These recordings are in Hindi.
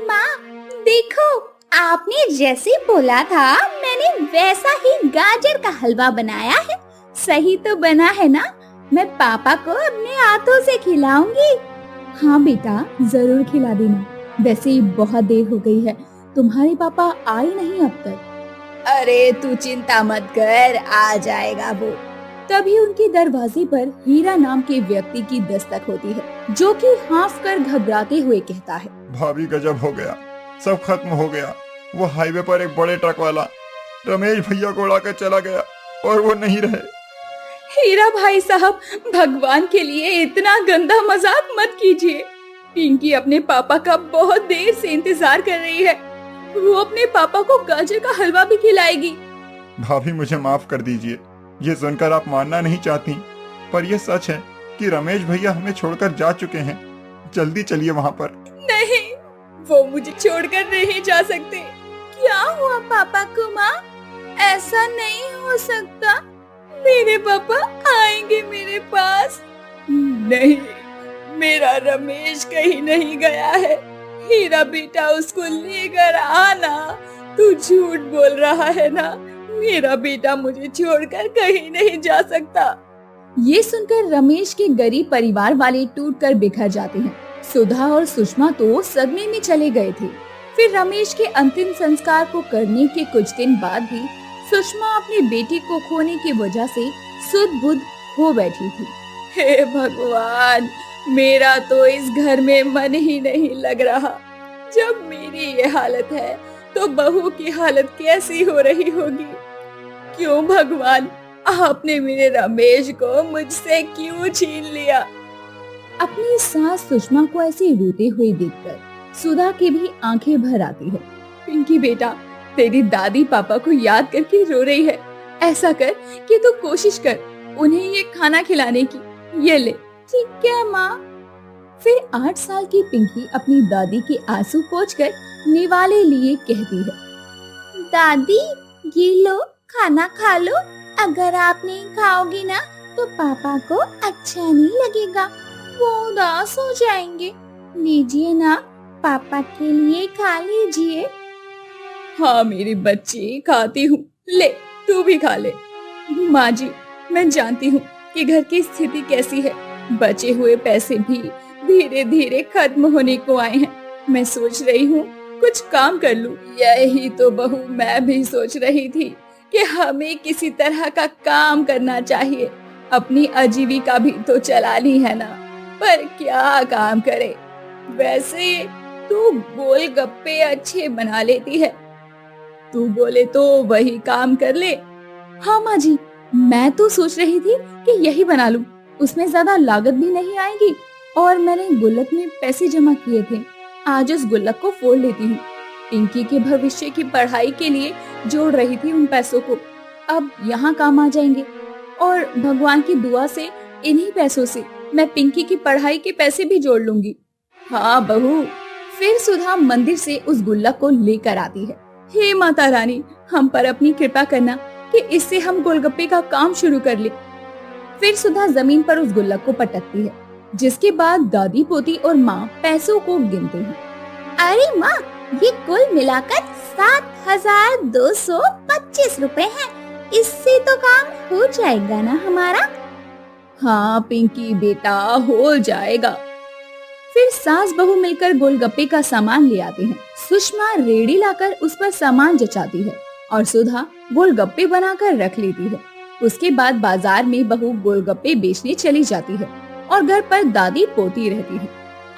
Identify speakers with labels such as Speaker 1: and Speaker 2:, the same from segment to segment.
Speaker 1: माँ, देखो, आपने जैसे बोला था मैंने वैसा ही गाजर का हलवा बनाया है। सही तो बना है ना? मैं पापा को अपने हाथों से खिलाऊंगी। हाँ बेटा, जरूर खिला देना। वैसे ही बहुत देर हो गई है, तुम्हारे पापा आए नहीं अब तक। अरे तू चिंता मत कर, आ जाएगा वो। तभी उनके दरवाजे पर हीरा नाम के व्यक्ति की दस्तक होती है, जो कि हाँफ कर घबराते हुए कहता है,
Speaker 2: भाभी गजब हो गया, सब खत्म हो गया। वो हाईवे पर एक बड़े ट्रक वाला रमेश भैया को उड़ा कर चला गया और वो नहीं रहे।
Speaker 1: हीरा भाई साहब, भगवान के लिए इतना गंदा मजाक मत कीजिए। पिंकी अपने पापा का बहुत देर से इंतजार कर रही है। वो अपने पापा को गाजर का हलवा भी खिलाएगी।
Speaker 2: भाभी मुझे माफ कर दीजिए, ये सुनकर आप मानना नहीं चाहती, पर यह सच है कि रमेश भैया हमें छोड़कर जा चुके हैं। जल्दी चलिए वहाँ पर।
Speaker 1: नहीं, वो मुझे छोड़कर नहीं जा सकते। क्या हुआ पापा को माँ? ऐसा नहीं हो सकता। मेरे पापा आएंगे मेरे पास। नहीं, मेरा रमेश कहीं नहीं गया है। हीरा बेटा उसको लेकर आना। तू झूठ बोल रहा है ना? मेरा बेटा मुझे छोड़कर कहीं नहीं जा सकता। ये सुनकर रमेश के गरीब परिवार वाले टूटकर बिखर जाते हैं। सुधा और सुषमा तो सदमे में चले गए थे। फिर रमेश के अंतिम संस्कार को करने के कुछ दिन बाद भी सुषमा अपनी बेटी को खोने की वजह से सुध बुध हो बैठी थी। हे भगवान, मेरा तो इस घर में मन ही नहीं लग रहा। जब मेरी ये हालत है तो बहू की हालत कैसी हो रही होगी। क्यों भगवान, आपने मेरे रमेश को मुझसे क्यों छीन लिया? अपनी सास सुषमा को ऐसे रोते हुए देखकर सुधा की भी आंखें भर आती है। पिंकी बेटा, तेरी दादी पापा को याद करके रो रही है। ऐसा कर कि तू कोशिश कर उन्हें ये खाना खिलाने की। ये ले। ठीक है माँ। फिर 8 साल की पिंकी अपनी दादी के आंसू पोंछकर निवाले लिए कहती है, दादी ये लो, खाना खा लो। अगर आप नहीं खाओगी ना तो पापा को अच्छा नहीं लगेगा, वो उदास हो जाएंगे। लीजिए ना, पापा के लिए खा लीजिए। हाँ मेरी बच्ची, खाती हूँ। ले, तू भी खा ले। माँ जी, मैं जानती हूँ कि घर की स्थिति कैसी है। बचे हुए पैसे भी धीरे धीरे खत्म होने को आए हैं। मैं सोच रही हूँ कुछ काम कर लूँ। यही तो बहू मैं भी सोच रही थी कि हमें किसी तरह का काम करना चाहिए। अपनी आजीविका भी तो चलानी है ना, पर क्या काम करे। वैसे तू गोलगप्पे अच्छे बना लेती है, तू बोले तो वही काम कर ले। हाँ माँ जी, मैं तो सोच रही थी कि यही बना लूं। उसमें ज्यादा लागत भी नहीं आएगी और मैंने गुल्लक में पैसे जमा किए थे। आज उस गुल्लक को फोड़ लेती हूँ। पिंकी के भविष्य की पढ़ाई के लिए जोड़ रही थी उन पैसों को, अब यहाँ काम आ जाएंगे। और भगवान की दुआ से इन्हीं पैसों से मैं पिंकी की पढ़ाई के पैसे भी जोड़ लूंगी। हाँ बहू। फिर सुधा मंदिर से उस गुल्लक को लेकर आती है। हे माता रानी, हम पर अपनी कृपा करना कि इससे हम गोलगप्पे का काम शुरू कर ले। फिर सुधा जमीन पर उस गुल्लक को पटकती है, जिसके बाद दादी पोती और माँ पैसों को गिनते हैं। अरे माँ, ये कुल मिलाकर 7,225 रुपए हैं। इससे तो काम हो जाएगा ना हमारा? हाँ पिंकी बेटा, हो जाएगा। फिर सास बहू मिलकर गोलगप्पे का सामान ले आते हैं। सुषमा रेड़ी लाकर उस पर सामान जचाती है और सुधा गोलगप्पे बनाकर रख लेती है। उसके बाद बाजार में बहू गोलगप्पे बेचने चली जाती है और घर पर दादी पोती रहती है।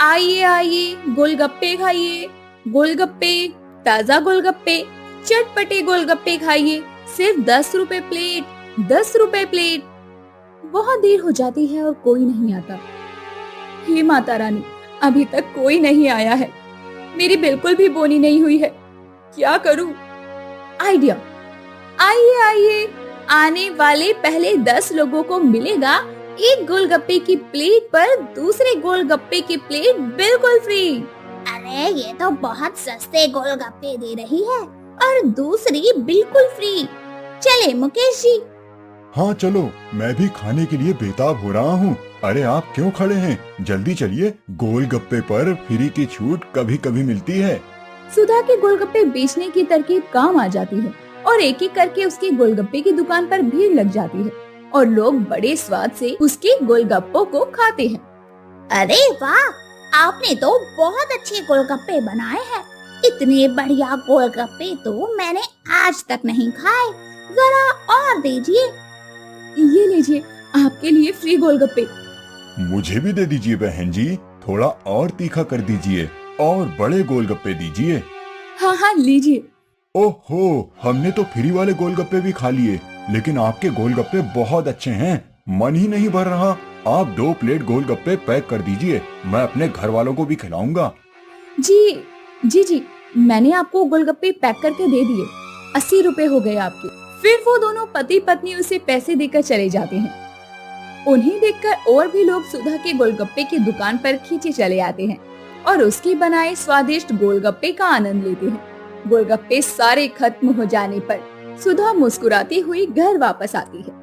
Speaker 1: आइए आइए, गोलगप्पे खाइए। गोलगप्पे, ताजा गोलगप्पे, चटपटे गोलगप्पे खाइए। सिर्फ 10 रुपए प्लेट, 10 रुपए प्लेट। बहुत देर हो जाती है और कोई नहीं आता। हे माता रानी, अभी तक कोई नहीं आया है। मेरी बिल्कुल भी बोनी नहीं हुई है। क्या करूं? आइडिया। आइए आइए, आने वाले पहले 10 लोगों को मिलेगा एक गोलगप्पे की प्लेट पर दूसरे गोलगप्पे की प्लेट बिल्कुल फ्री।
Speaker 3: अरे ये तो बहुत सस्ते गोलगप्पे दे रही है और दूसरी बिल्कुल फ्री। चले मुकेश जी।
Speaker 2: हाँ चलो, मैं भी खाने के लिए बेताब हो रहा हूँ। अरे आप क्यों खड़े हैं, जल्दी चलिए। गोलगप्पे पर फ्री की छूट कभी कभी मिलती है।
Speaker 1: सुधा के गोलगप्पे बेचने की तरकीब काम आ जाती है और एक एक करके उसके गोलगप्पे की दुकान पर भीड़ लग जाती है और लोग बड़े स्वाद से उसके गोलगप्पों को खाते हैं।
Speaker 3: अरे वाह, आपने तो बहुत अच्छे गोलगप्पे बनाए हैं। इतने बढ़िया गोलगप्पे तो मैंने आज तक नहीं खाए। जरा और दीजिए।
Speaker 1: ये लीजिए आपके लिए फ्री गोलगप्पे।
Speaker 2: मुझे भी दे दीजिए बहन जी, थोड़ा और तीखा कर दीजिए और बड़े गोलगप्पे दीजिए।
Speaker 1: हाँ हाँ लीजिए।
Speaker 2: ओहो, हमने तो फ्री वाले गोलगप्पे भी खा लिए, लेकिन आपके गोलगप्पे बहुत अच्छे हैं, मन ही नहीं भर रहा। आप 2 प्लेट गोलगप्पे पैक कर दीजिए, मैं अपने घर वालों को भी खिलाऊंगा।
Speaker 1: जी जी जी, मैंने आपको गोलगप्पे पैक करके दे दिए। 80 रुपए हो गए आपके। फिर वो दोनों पति पत्नी उसे पैसे देकर चले जाते हैं। उन्हें देखकर और भी लोग सुधा के गोलगप्पे की दुकान पर खींचे चले आते हैं और उसके बनाए स्वादिष्ट गोलगप्पे का आनंद लेते हैं। गोलगप्पे सारे खत्म हो जाने पर सुधा मुस्कुराती हुई घर वापस आती है।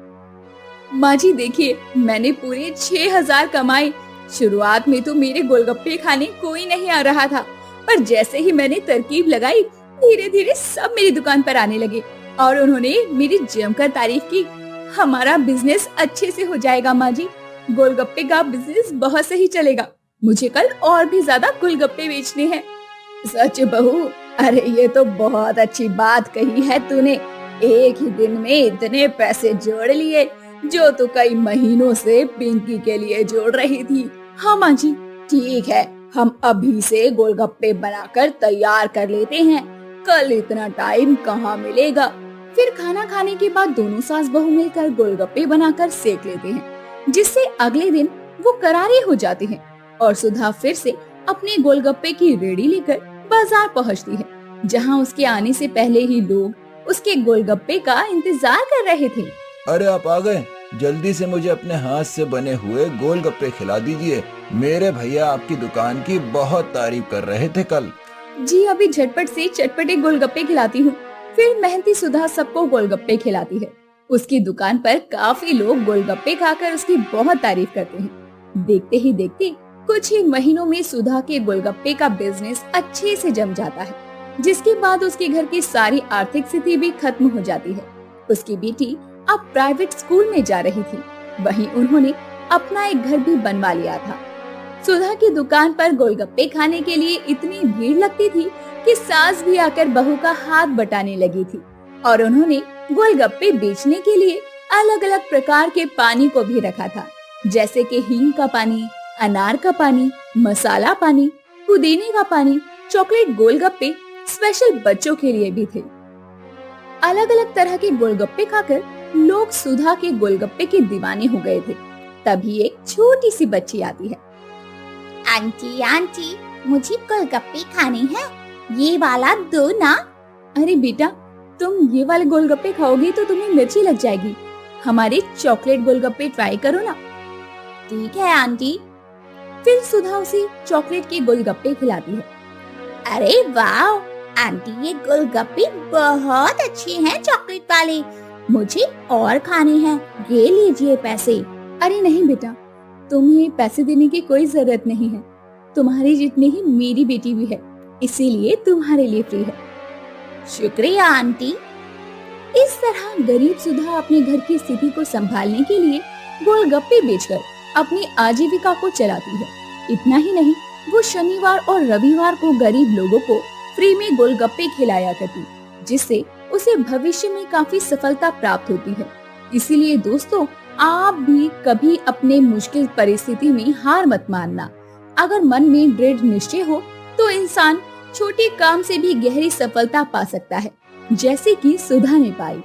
Speaker 1: माँ जी देखिए, मैंने पूरे 6000 कमाए। शुरुआत में तो मेरे गोलगप्पे खाने कोई नहीं आ रहा था, पर जैसे ही मैंने तरकीब लगाई, धीरे धीरे सब मेरी दुकान पर आने लगे और उन्होंने मेरी जमकर तारीफ की। हमारा बिजनेस अच्छे से हो जाएगा माँ जी, गोलगप्पे का बिजनेस बहुत सही चलेगा। मुझे कल और भी ज्यादा गोलगप्पे बेचने हैं। सच बहू, अरे ये तो बहुत अच्छी बात कही है तूने। एक ही दिन में इतने पैसे जोड़ लिए जो तू कई महीनों से पिंकी के लिए जोड़ रही थी। हाँ माँ जी, ठीक है, हम अभी से गोलगप्पे बनाकर तैयार कर लेते हैं। कल इतना टाइम कहाँ मिलेगा। फिर खाना खाने के बाद दोनों सास बहू मिलकर गोलगप्पे बनाकर सेक लेते हैं, जिससे अगले दिन वो करारे हो जाते हैं और सुधा फिर से अपने गोलगप्पे की रेडी लेकर बाजार पहुंचती है, जहां उसके आने से पहले ही लोग उसके गोलगप्पे का इंतजार कर रहे थे।
Speaker 4: अरे आप आ गए, जल्दी से मुझे अपने हाथ से बने हुए गोलगप्पे खिला दीजिए। मेरे भैया आपकी दुकान की बहुत तारीफ कर रहे थे कल।
Speaker 1: जी अभी झटपट से चटपटे गोलगप्पे खिलाती हूँ। फिर मेहनती सुधा सबको गोलगप्पे खिलाती है। उसकी दुकान पर काफी लोग गोलगप्पे खाकर उसकी बहुत तारीफ करते हैं। देखते ही देखते कुछ ही महीनों में सुधा के गोलगप्पे का बिजनेस अच्छे से जम जाता है, जिसके बाद उसके घर की सारी आर्थिक स्थिति भी खत्म हो जाती है। उसकी बेटी अब प्राइवेट स्कूल में जा रही थी। वहीं उन्होंने अपना एक घर भी बनवा लिया था। सुधा की दुकान पर गोलगप्पे खाने के लिए इतनी भीड़ लगती थी कि सास भी आकर बहू का हाथ बटाने लगी थी और उन्होंने गोलगप्पे बेचने के लिए अलग अलग प्रकार के पानी को भी रखा था, जैसे कि हींग का पानी, अनार का पानी, मसाला पानी, पुदीने का पानी, चॉकलेट गोलगप्पे स्पेशल बच्चों के लिए भी थे। अलग अलग तरह के गोलगप्पे खाकर लोग सुधा के गोलगप्पे के दीवाने हो गए थे। तभी एक छोटी सी बच्ची आती है।
Speaker 3: आंटी आंटी, मुझे गोलगप्पे खाने हैं, ये वाला दो ना।
Speaker 1: अरे बेटा, तुम ये वाले गोलगप्पे खाओगी तो तुम्हें मिर्ची लग जाएगी। हमारे चॉकलेट गोलगप्पे ट्राई करो ना।
Speaker 3: ठीक है आंटी।
Speaker 1: फिर सुधा उसे चॉकलेट के गोलगप्पे खिलाती है।
Speaker 3: अरे वाह आंटी, ये गोलगप्पे बहुत अच्छे हैं चॉकलेट वाले, मुझे और खाने हैं, ये लीजिए पैसे।
Speaker 1: अरे नहीं बेटा, तुम्हें पैसे देने की कोई जरूरत नहीं है। तुम्हारी जितनी ही मेरी बेटी भी है, इसीलिए तुम्हारे लिए फ्री है।
Speaker 3: शुक्रिया आंटी।
Speaker 1: इस तरह गरीब सुधा अपने घर की स्थिति को संभालने के लिए गोलगप्पे बेचकर अपनी आजीविका को चलाती है। इतना ही नहीं, वो शनिवार और रविवार को गरीब लोगों को फ्री में गोलगप्पे खिलाया करती, जिससे उसे भविष्य में काफी सफलता प्राप्त होती है। इसीलिए दोस्तों, आप भी कभी अपने मुश्किल परिस्थिति में हार मत मानना। अगर मन में दृढ़ निश्चय हो तो इंसान छोटे काम से भी गहरी सफलता पा सकता है, जैसे कि सुधा ने पाई।